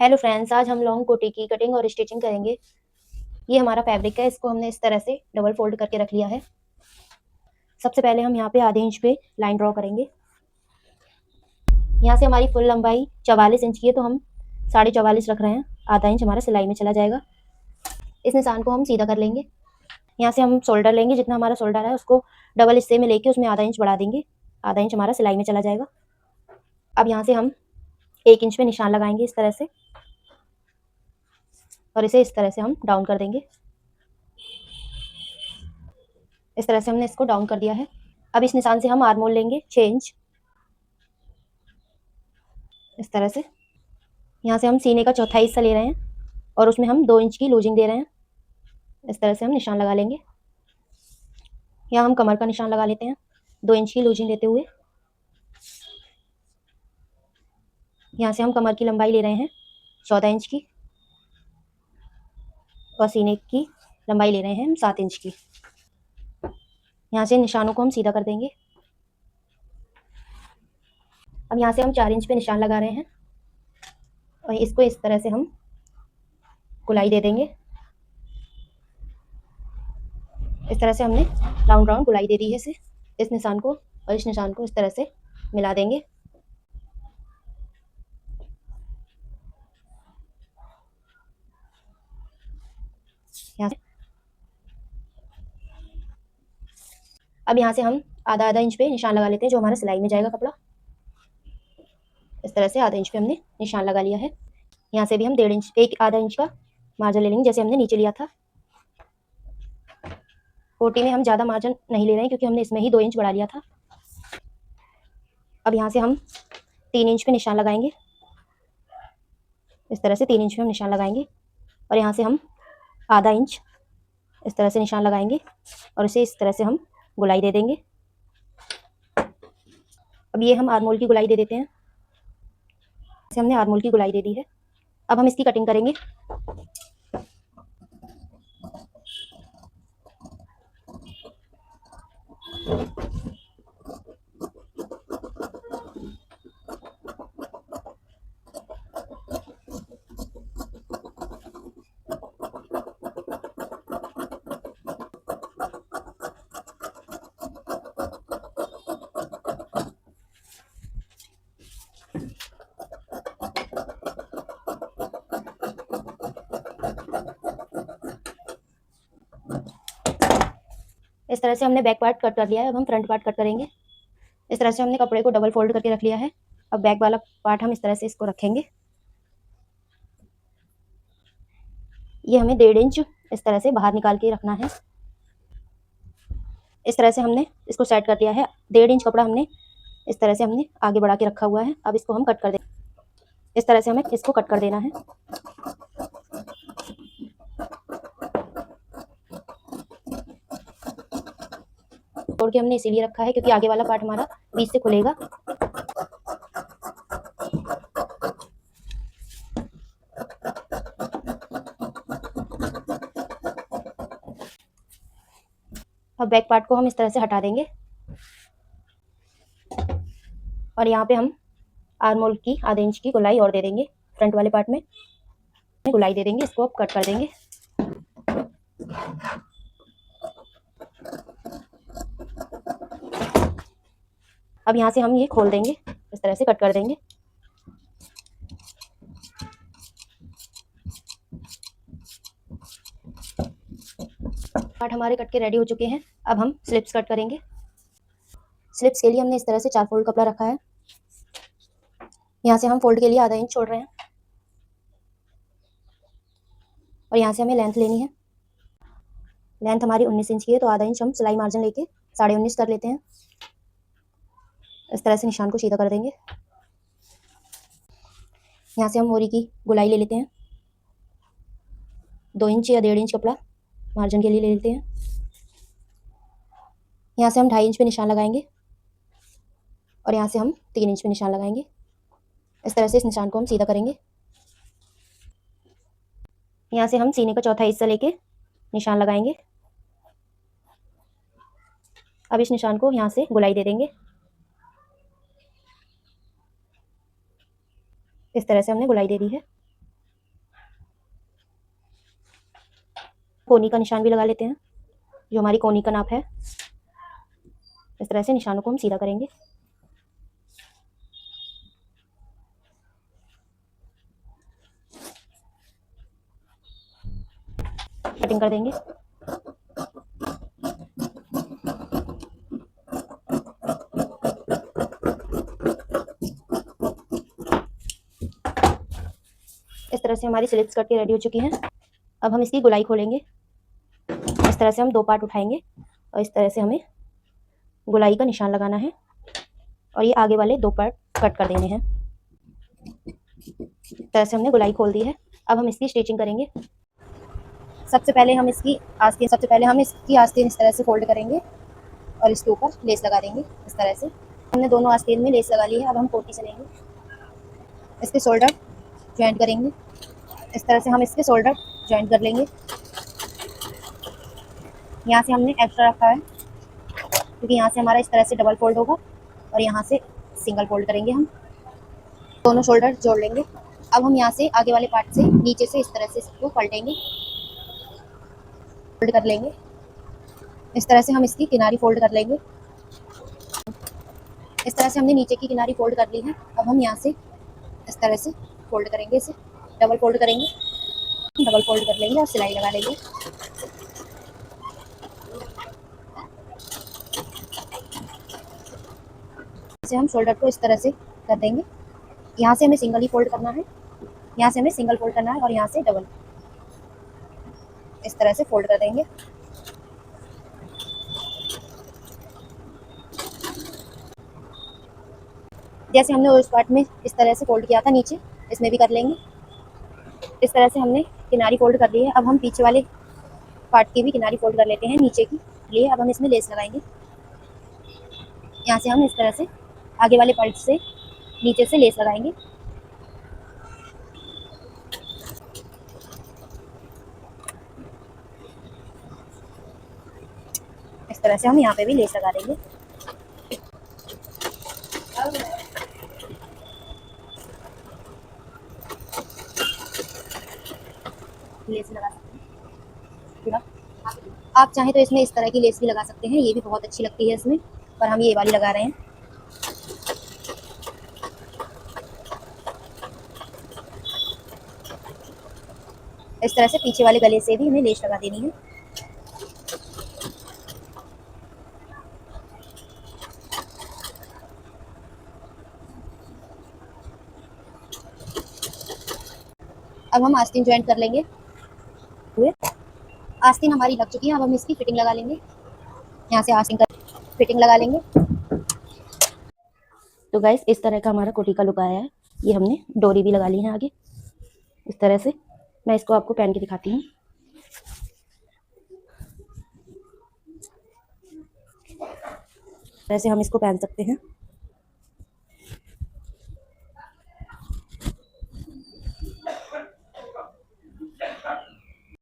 Hello friends, आज हम long कोटी की कटिंग और स्टिचिंग करेंगे। ये हमारा फैब्रिक है, इसको हमने इस तरह से डबल फोल्ड करके रख लिया है। सबसे पहले हम यहाँ पे आधे इंच पे लाइन ड्रॉ करेंगे। यहाँ से हमारी फुल लंबाई 44 इंच की है, तो हम 44.5 रख रहे हैं। आधा इंच हमारा सिलाई में चला जाएगा। इस निशान को हम सीधा कर लेंगे। यहाँ से हम शोल्डर लेंगे, जितना हमारा शोल्डर है उसको डबल हिस्से में लेके उसमें आधा इंच बढ़ा देंगे। आधा इंच हमारा सिलाई में चला जाएगा। अब यहाँ से हम 1 इंच पे निशान लगाएंगे इस तरह से, और इसे इस तरह से हम डाउन कर देंगे। इस तरह से हमने इसको डाउन कर दिया है। अब इस निशान से हम आर्म होल लेंगे 6 इंच, इस तरह से। यहाँ से हम सीने का चौथाई हिस्सा ले रहे हैं और उसमें हम 2 इंच की लूजिंग दे रहे हैं। इस तरह से हम निशान लगा लेंगे। यहाँ हम कमर का निशान लगा लेते हैं 2 इंच की लूजिंग देते हुए। यहाँ से हम कमर की लंबाई ले रहे हैं 14 इंच की, और सीने की लंबाई ले रहे हैं हम 7 इंच की। यहाँ से निशानों को हम सीधा कर देंगे। अब यहाँ से हम 4 इंच पे निशान लगा रहे हैं और इसको इस तरह से हम गुलाई दे देंगे। इस तरह से हमने राउंड राउंड गुलाई दे दी है इसे। इस निशान को और इस निशान को इस तरह से मिला देंगे। यहाँ से अब यहाँ से हम आधा आधा इंच पे निशान लगा लेते हैं, जो हमारा सिलाई में जाएगा कपड़ा। इस तरह से आधा इंच पे हमने निशान लगा लिया है। यहाँ से भी हम 1.5 इंच, एक आधा इंच का मार्जिन ले लेंगे, जैसे हमने नीचे लिया था। कोटी में हम ज़्यादा मार्जिन नहीं ले रहे हैं, क्योंकि हमने इसमें ही 2 इंच बढ़ा लिया था। अब यहाँ से हम 3 इंच पे निशान लगाएंगे। इस तरह से 3 इंच पे हम निशान लगाएंगे, और यहाँ से हम आधा इंच इस तरह से निशान लगाएंगे, और इसे इस तरह से हम गुलाई दे देंगे। अब ये हम आर्म होल की गुलाई दे देते हैं। इसे हमने आर्म होल की गुलाई दे दी है। अब हम इसकी कटिंग करेंगे। इस तरह से हमने बैक पार्ट कट कर लिया है। अब हम फ्रंट पार्ट कट करेंगे। इस तरह से हमने कपड़े को डबल फोल्ड करके रख लिया है। अब बैक वाला पार्ट हम इस तरह से इसको रखेंगे। ये हमें 1.5 इंच इस तरह से बाहर निकाल के रखना है। इस तरह से हमने इसको सेट कर दिया है। 1.5 इंच कपड़ा हमने इस तरह से हमने आगे बढ़ा के रखा हुआ है। अब इसको हम कट कर दें। इस तरह से हमें इसको कट कर देना है। तोड़ के हमने इसीलिए रखा है, क्योंकि आगे वाला पार्ट हमारा बीच से खुलेगा। अब बैक पार्ट को हम इस तरह से हटा देंगे, और यहाँ पे हम आर्म होल की आधे इंच की गुलाई और दे देंगे। फ्रंट वाले पार्ट में गुलाई दे देंगे। इसको अब कट कर देंगे। अब यहाँ से हम ये खोल देंगे, इस तरह से कट कर देंगे। पार्ट हमारे कट के रेडी हो चुके हैं। अब हम स्लिप्स कट करेंगे। स्लिप्स के लिए हमने इस तरह से 4 फोल्ड कपड़ा रखा है। यहाँ से हम फोल्ड के लिए आधा इंच छोड़ रहे हैं, और यहाँ से हमें लेंथ लेनी है। लेंथ हमारी 19 इंच की है, तो आधा इंच हम सिलाई मार्जिन लेके 19.5 कर लेते हैं। इस तरह से निशान को सीधा कर देंगे। यहाँ से हम मोरी की गुलाई ले लेते हैं। 2 इंच या 1.5 इंच कपड़ा मार्जिन के लिए ले लेते हैं। यहाँ से हम 2.5 इंच पे निशान लगाएंगे, और यहाँ से हम 3 इंच पे निशान लगाएंगे। इस तरह से इस निशान को हम सीधा करेंगे। यहाँ से हम सीने का चौथा हिस्सा लेके निशान लगाएंगे। अब इस निशान को यहाँ से गुलाई दे देंगे। इस तरह से हमने गुलाई दे दी है। कोनी का निशान भी लगा लेते हैं, जो हमारी कोनी का नाप है। इस तरह से निशानों को हम सीधा करेंगे। कटिंग कर देंगे। इस तरह से हमारी स्लिट्स कट के रेडी हो चुकी हैं। अब हम इसकी गोलाई खोलेंगे। इस तरह से हम 2 पार्ट उठाएंगे और इस तरह से हमें गोलाई का निशान लगाना है और ये आगे वाले 2 पार्ट कट कर देने हैं। इस तरह से हमने गोलाई खोल दी है। अब हम इसकी स्टिचिंग करेंगे। सबसे पहले हम इसकी आस्तीन इस तरह से फोल्ड करेंगे और इसके ऊपर लेस लगा देंगे। इस तरह से हमने दोनों आस्तीन में लेस लगा ली है। अब हम कोटी से लेंगे, इसके शोल्डर ज्वाइंट करेंगे। इस तरह से हम इसके शोल्डर ज्वाइंट कर लेंगे। यहाँ से हमने एक्स्ट्रा रखा है क्योंकि यहाँ से हमारा इस तरह से डबल फोल्ड होगा और यहाँ से सिंगल फोल्ड करेंगे। हम दोनों शोल्डर जोड़ लेंगे। अब हम यहाँ से आगे वाले पार्ट से नीचे से इस तरह से इसको पलटेंगे, फोल्ड कर लेंगे। इस तरह से हम इसकी किनारी फोल्ड कर लेंगे। इस तरह से हमने नीचे की किनारी फोल्ड कर ली है। अब हम यहाँ से इस तरह से फोल्ड करेंगे, इसे डबल फोल्ड करेंगे, डबल फोल्ड कर लेंगे और सिलाई लगा लेंगे। इसे हम शोल्डर को इस तरह से कर देंगे। यहाँ से हमें सिंगल ही फोल्ड करना है, यहाँ से हमें सिंगल फोल्ड करना है और यहाँ से डबल। इस तरह से फोल्ड कर देंगे। जैसे हमने उस पार्ट में इस तरह से फोल्ड किया था नीचे, इसमें भी कर लेंगे। इस तरह से हमने किनारी फोल्ड कर ली है। अब हम पीछे वाले पार्ट की भी किनारी फोल्ड कर लेते हैं नीचे की लिए। अब हम इसमें लेस लगाएंगे। यहाँ से हम इस तरह से आगे वाले पार्ट से नीचे से लेस लगाएंगे। इस तरह से हम यहाँ पे भी लेस लगा देंगे। लेस लगा सकते हैं पूरा। आप चाहें तो इसमें इस तरह की लेस भी लगा सकते हैं, ये भी बहुत अच्छी लगती है इसमें, पर हम ये वाली लगा रहे हैं। इस तरह से पीछे वाले गले से भी हमें लेस लगा देनी है। अब हम आस्तीन ज्वाइंट कर लेंगे। आस्तीन हमारी लग चुकी है। अब हम इसकी फिटिंग लगा लेंगे। यहाँ से आस्तीन कर फिटिंग लगा लेंगे। तो गाइस इस तरह का हमारा कोटी का लुक आया है। ये हमने डोरी भी लगा ली है आगे इस तरह से। मैं इसको आपको पहन के दिखाती हूँ। वैसे हम इसको पहन सकते हैं।